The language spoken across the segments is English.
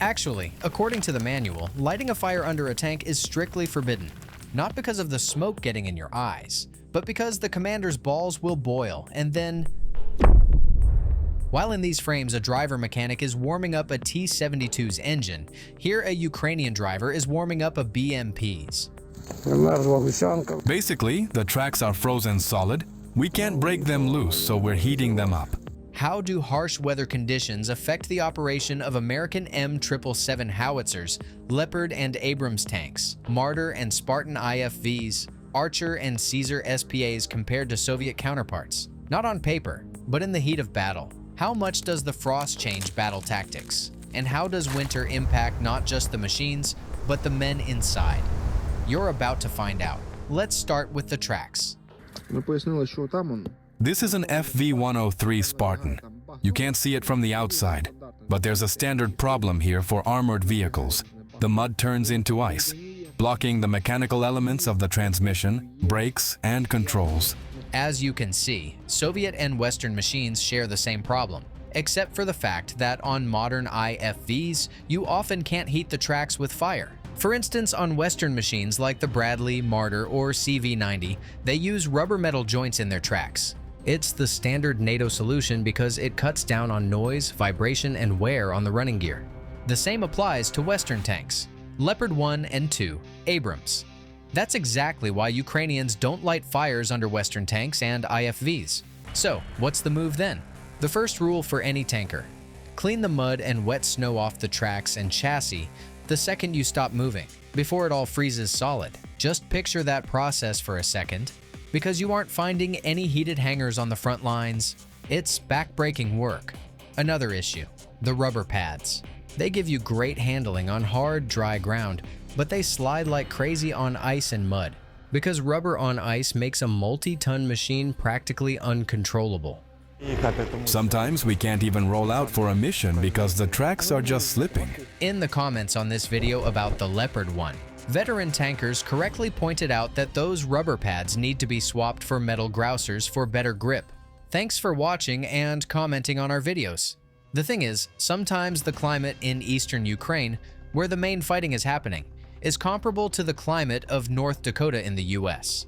Actually, according to the manual, lighting a fire under a tank is strictly forbidden, not because of the smoke getting in your eyes, but because the commander's balls will boil, and then... While in these frames, a driver mechanic is warming up a T-72's engine, here a Ukrainian driver is warming up a BMP's. Basically, the tracks are frozen solid. We can't break them loose, so we're heating them up. How do harsh weather conditions affect the operation of American M777 howitzers, Leopard and Abrams tanks, Marder and Spartan IFVs, Archer and Caesar SPAs compared to Soviet counterparts? Not on paper, but in the heat of battle. How much does the frost change battle tactics? And how does winter impact not just the machines, but the men inside? You're about to find out. Let's start with the tracks. This is an FV103 Spartan. You can't see it from the outside, but there's a standard problem here for armored vehicles. The mud turns into ice, blocking the mechanical elements of the transmission, brakes, and controls. As you can see, Soviet and Western machines share the same problem, except for the fact that on modern IFVs, you often can't heat the tracks with fire. For instance, on Western machines like the Bradley, Marder, or CV90, they use rubber metal joints in their tracks. It's the standard NATO solution because it cuts down on noise, vibration, and wear on the running gear. The same applies to Western tanks, Leopard 1 and 2, Abrams. That's exactly why Ukrainians don't light fires under Western tanks and IFVs. So, what's the move then? The first rule for any tanker: clean the mud and wet snow off the tracks and chassis the second you stop moving, before it all freezes solid. Just picture that process for a second. Because you aren't finding any heated hangars on the front lines, it's back-breaking work. Another issue: the rubber pads. They give you great handling on hard, dry ground, but they slide like crazy on ice and mud, because rubber on ice makes a multi-ton machine practically uncontrollable. Sometimes we can't even roll out for a mission because the tracks are just slipping. In the comments on this video about the Leopard 1, veteran tankers correctly pointed out that those rubber pads need to be swapped for metal grousers for better grip. Thanks for watching and commenting on our videos. The thing is, sometimes the climate in eastern Ukraine, where the main fighting is happening, is comparable to the climate of North Dakota in the US.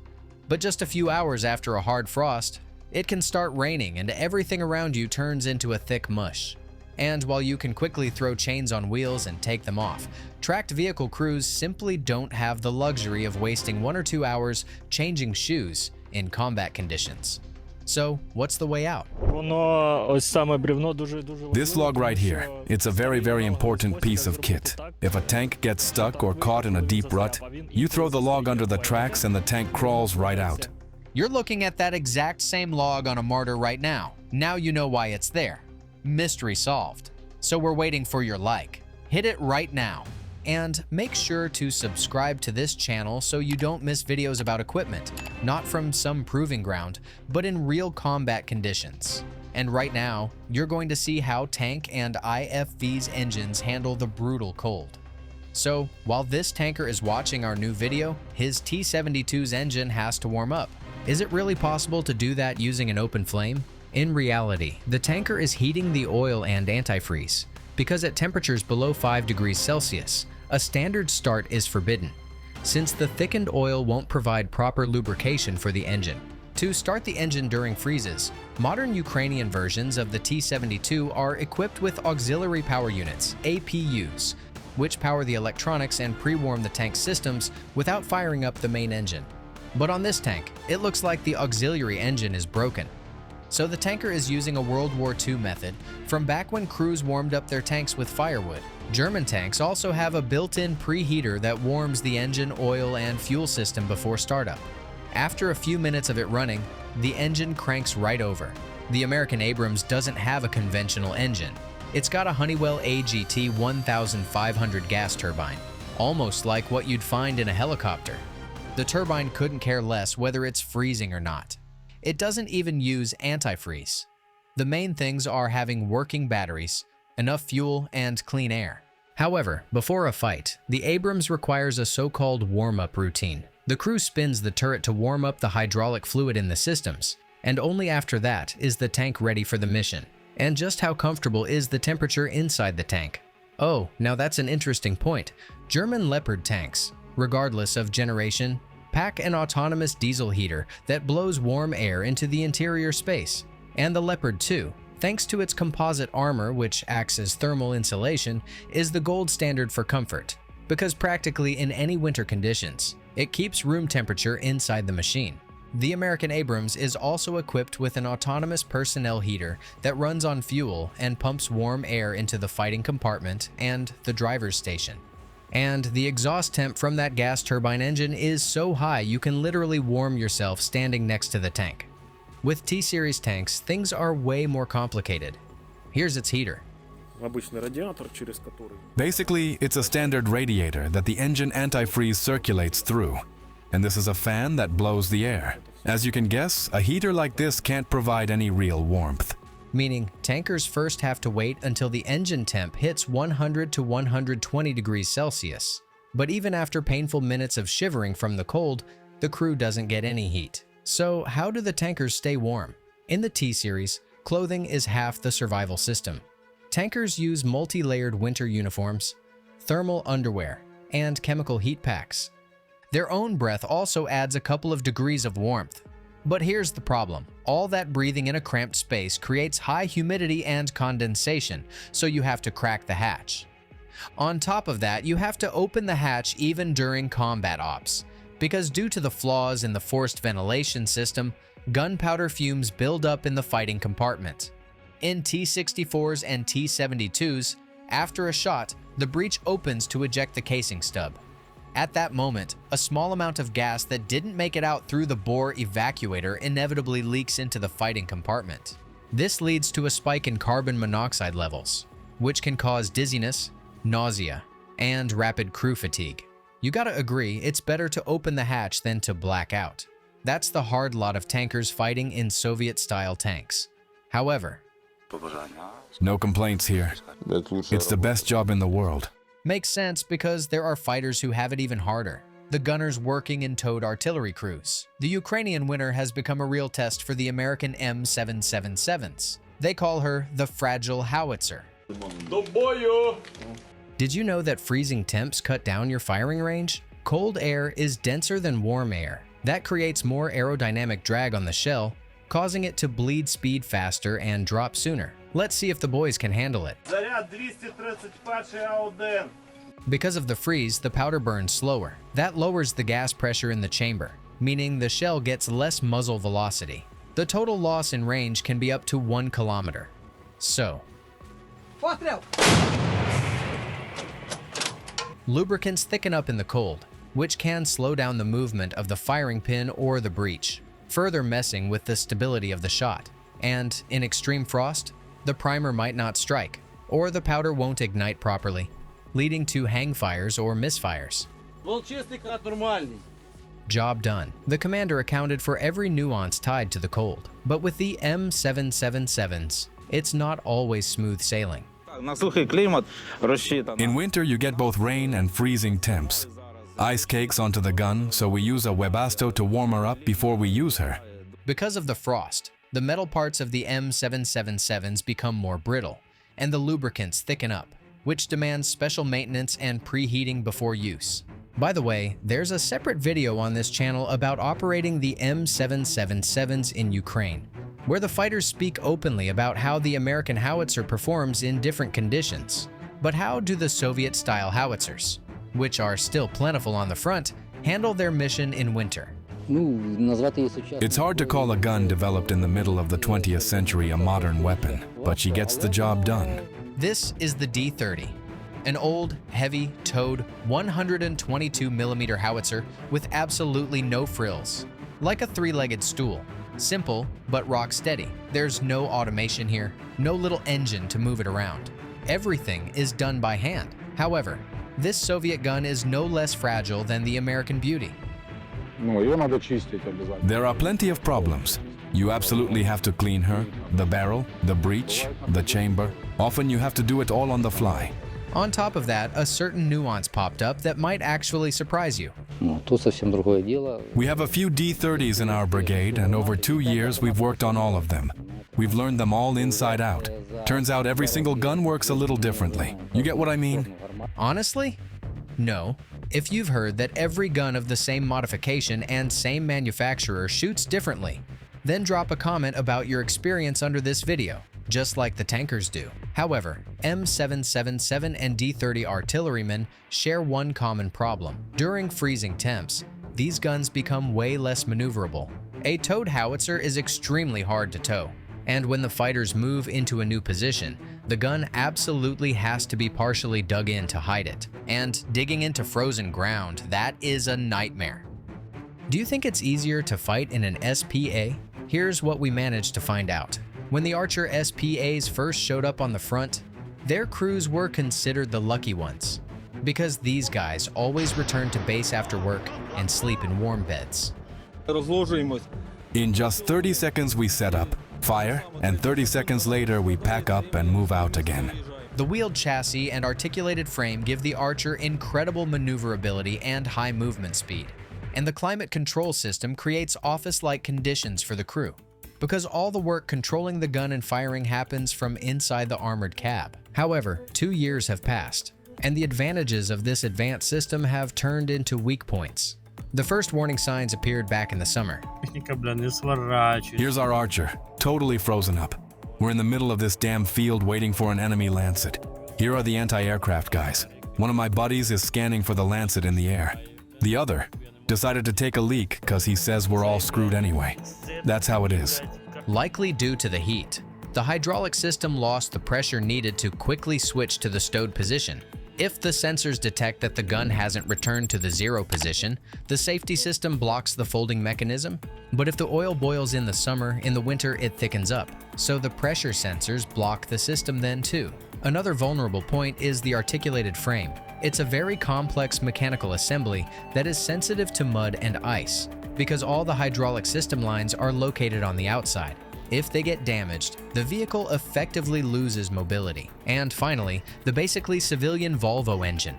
But just a few hours after a hard frost, it can start raining and everything around you turns into a thick mush. And while you can quickly throw chains on wheels and take them off, tracked vehicle crews simply don't have the luxury of wasting 1 or 2 hours changing shoes in combat conditions. So, what's the way out? This log right here, it's a very important piece of kit. If a tank gets stuck or caught in a deep rut, you throw the log under the tracks and the tank crawls right out. You're looking at that exact same log on a Marder right now. Now you know why it's there. Mystery solved. So we're waiting for your like. Hit it right now. And make sure to subscribe to this channel so you don't miss videos about equipment, not from some proving ground, but in real combat conditions. And right now, you're going to see how tank and IFV's engines handle the brutal cold. So, while this tanker is watching our new video, his T-72's engine has to warm up. Is it really possible to do that using an open flame? In reality, the tanker is heating the oil and antifreeze, because at temperatures below 5 degrees Celsius, a standard start is forbidden, since the thickened oil won't provide proper lubrication for the engine. To start the engine during freezes, modern Ukrainian versions of the T-72 are equipped with auxiliary power units, APUs, which power the electronics and pre-warm the tank's systems without firing up the main engine. But on this tank, it looks like the auxiliary engine is broken. So the tanker is using a World War II method from back when crews warmed up their tanks with firewood. German tanks also have a built-in preheater that warms the engine, oil, and fuel system before startup. After a few minutes of it running, the engine cranks right over. The American Abrams doesn't have a conventional engine. It's got a Honeywell AGT 1500 gas turbine, almost like what you'd find in a helicopter. The turbine couldn't care less whether it's freezing or not. It doesn't even use antifreeze. The main things are having working batteries, enough fuel, and clean air. However, before a fight, the Abrams requires a so-called warm-up routine. The crew spins the turret to warm up the hydraulic fluid in the systems, and only after that is the tank ready for the mission. And just how comfortable is the temperature inside the tank? Oh, now that's an interesting point. German Leopard tanks, regardless of generation, pack an autonomous diesel heater that blows warm air into the interior space. And the Leopard 2, thanks to its composite armor which acts as thermal insulation, is the gold standard for comfort, because practically in any winter conditions, it keeps room temperature inside the machine. The American Abrams is also equipped with an autonomous personnel heater that runs on fuel and pumps warm air into the fighting compartment and the driver's station. And the exhaust temp from that gas turbine engine is so high you can literally warm yourself standing next to the tank. With T-Series tanks, things are way more complicated. Here's its heater. Basically, it's a standard radiator that the engine antifreeze circulates through, and this is a fan that blows the air. As you can guess, a heater like this can't provide any real warmth. Meaning, tankers first have to wait until the engine temp hits 100 to 120 degrees Celsius. But even after painful minutes of shivering from the cold, the crew doesn't get any heat. So how do the tankers stay warm? In the T-Series, clothing is half the survival system. Tankers use multi-layered winter uniforms, thermal underwear, and chemical heat packs. Their own breath also adds a couple of degrees of warmth. But here's the problem. All that breathing in a cramped space creates high humidity and condensation, so you have to crack the hatch. On top of that, you have to open the hatch even during combat ops, because due to the flaws in the forced ventilation system, gunpowder fumes build up in the fighting compartment. In T-64s and T-72s, after a shot, the breech opens to eject the casing stub. At that moment, a small amount of gas that didn't make it out through the bore evacuator inevitably leaks into the fighting compartment. This leads to a spike in carbon monoxide levels, which can cause dizziness, nausea, and rapid crew fatigue. You gotta agree, it's better to open the hatch than to black out. That's the hard lot of tankers fighting in Soviet-style tanks. However, no complaints here. It's the best job in the world. makes sense because there are fighters who have it even harder. The gunners working in towed artillery crews. The Ukrainian winter has become a real test for the American M777s. They call her the fragile howitzer. Did you know that freezing temps cut down your firing range? Cold air is denser than warm air. That creates more aerodynamic drag on the shell, causing it to bleed speed faster and drop sooner. Let's see if the boys can handle it. Because of the freeze, the powder burns slower. That lowers the gas pressure in the chamber, meaning the shell gets less muzzle velocity. The total loss in range can be up to 1 kilometer. So, lubricants thicken up in the cold, which can slow down the movement of the firing pin or the breech, further messing with the stability of the shot. And in extreme frost, the primer might not strike, or the powder won't ignite properly, leading to hang fires or misfires. Job done. The commander accounted for every nuance tied to the cold. But with the M777s, it's not always smooth sailing. In winter, you get both rain and freezing temps. Ice cakes onto the gun, so we use a Webasto to warm her up before we use her. Because of the frost, the metal parts of the M777s become more brittle, and the lubricants thicken up, which demands special maintenance and preheating before use. By the way, there's a separate video on this channel about operating the M777s in Ukraine, where the fighters speak openly about how the American howitzer performs in different conditions. But how do the Soviet-style howitzers, which are still plentiful on the front, handle their mission in winter? It's hard to call a gun developed in the middle of the 20th century a modern weapon, but she gets the job done. This is the D-30, an old, heavy, towed 122mm howitzer with absolutely no frills, like a three-legged stool. Simple, but rock steady. There's no automation here, no little engine to move it around. Everything is done by hand. However, this Soviet gun is no less fragile than the American Beauty. There are plenty of problems. You absolutely have to clean her, the barrel, the breech, the chamber. Often you have to do it all on the fly. On top of that, a certain nuance popped up that might actually surprise you. We have a few D-30s in our brigade, and over 2 years we've worked on all of them. We've learned them all inside out. Turns out every single gun works a little differently. You get what I mean? Honestly? No. If you've heard that every gun of the same modification and same manufacturer shoots differently, then drop a comment about your experience under this video, just like the tankers do. However, M777 and D30 artillerymen share one common problem. During freezing temps, these guns become way less maneuverable. A towed howitzer is extremely hard to tow, and when the fighters move into a new position, the gun absolutely has to be partially dug in to hide it. And digging into frozen ground, that is a nightmare. Do you think it's easier to fight in an SPA? Here's what we managed to find out. When the Archer SPAs first showed up on the front, their crews were considered the lucky ones, because these guys always return to base after work and sleep in warm beds. In just 30 seconds we set up, fire, and 30 seconds later we pack up and move out again. The wheeled chassis and articulated frame give the Archer incredible maneuverability and high movement speed. And the climate control system creates office-like conditions for the crew, because all the work controlling the gun and firing happens from inside the armored cab. However, 2 years have passed, and the advantages of this advanced system have turned into weak points. The first warning signs appeared back in the summer. Here's our Archer, totally frozen up. We're in the middle of this damn field waiting for an enemy Lancet. Here are the anti-aircraft guys. One of my buddies is scanning for the Lancet in the air. The other decided to take a leak because he says we're all screwed anyway. That's how it is. Likely due to the heat, the hydraulic system lost the pressure needed to quickly switch to the stowed position. If the sensors detect that the gun hasn't returned to the 0 position, the safety system blocks the folding mechanism. But if the oil boils in the summer, in the winter it thickens up, so the pressure sensors block the system then too. Another vulnerable point is the articulated frame. It's a very complex mechanical assembly that is sensitive to mud and ice, because all the hydraulic system lines are located on the outside. If they get damaged, the vehicle effectively loses mobility. And finally, the basically civilian Volvo engine.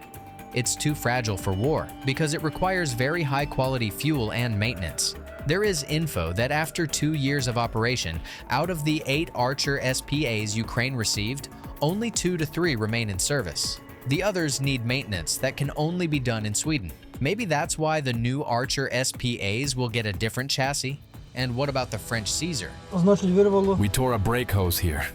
It's too fragile for war because it requires very high-quality fuel and maintenance. There is info that after 2 years of operation, out of the 8 Archer SPAs Ukraine received, only 2 to 3 remain in service. The others need maintenance that can only be done in Sweden. Maybe that's why the new Archer SPAs will get a different chassis. And what about the French Caesar? We tore a brake hose here.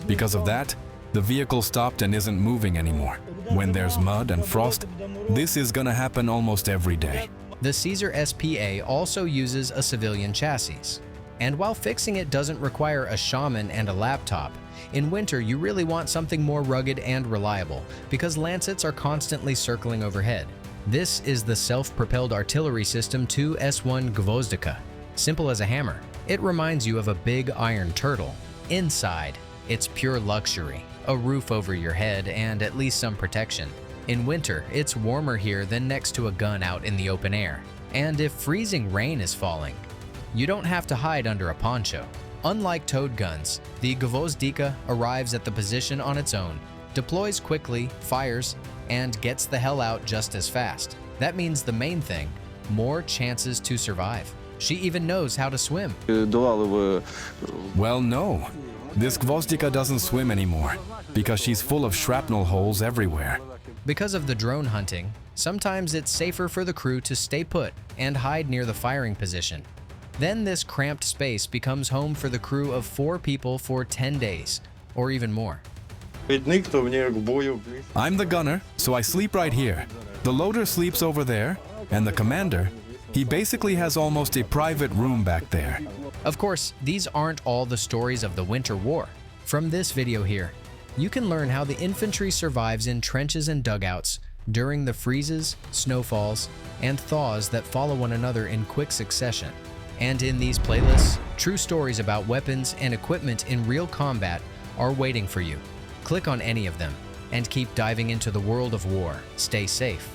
Because of that, the vehicle stopped and isn't moving anymore. When there's mud and frost, this is gonna happen almost every day. The Caesar SPA also uses a civilian chassis. And while fixing it doesn't require a shaman and a laptop, in winter you really want something more rugged and reliable because Lancets are constantly circling overhead. This is the self-propelled artillery system 2S1 Gvozdika. Simple as a hammer, it reminds you of a big iron turtle. Inside, it's pure luxury, a roof over your head and at least some protection. In winter, it's warmer here than next to a gun out in the open air. And if freezing rain is falling, you don't have to hide under a poncho. Unlike towed guns, the Gvozdika arrives at the position on its own, deploys quickly, fires, and gets the hell out just as fast. That means the main thing, more chances to survive. She even knows how to swim. Well, no. This Gvozdika doesn't swim anymore because she's full of shrapnel holes everywhere. Because of the drone hunting, sometimes it's safer for the crew to stay put and hide near the firing position. Then this cramped space becomes home for the crew of 4 people for 10 days, or even more. I'm the gunner, so I sleep right here. The loader sleeps over there, and the commander, he basically has almost a private room back there. Of course, these aren't all the stories of the Winter War. From this video here, you can learn how the infantry survives in trenches and dugouts during the freezes, snowfalls, and thaws that follow one another in quick succession. And in these playlists, true stories about weapons and equipment in real combat are waiting for you. Click on any of them and keep diving into the world of war. Stay safe.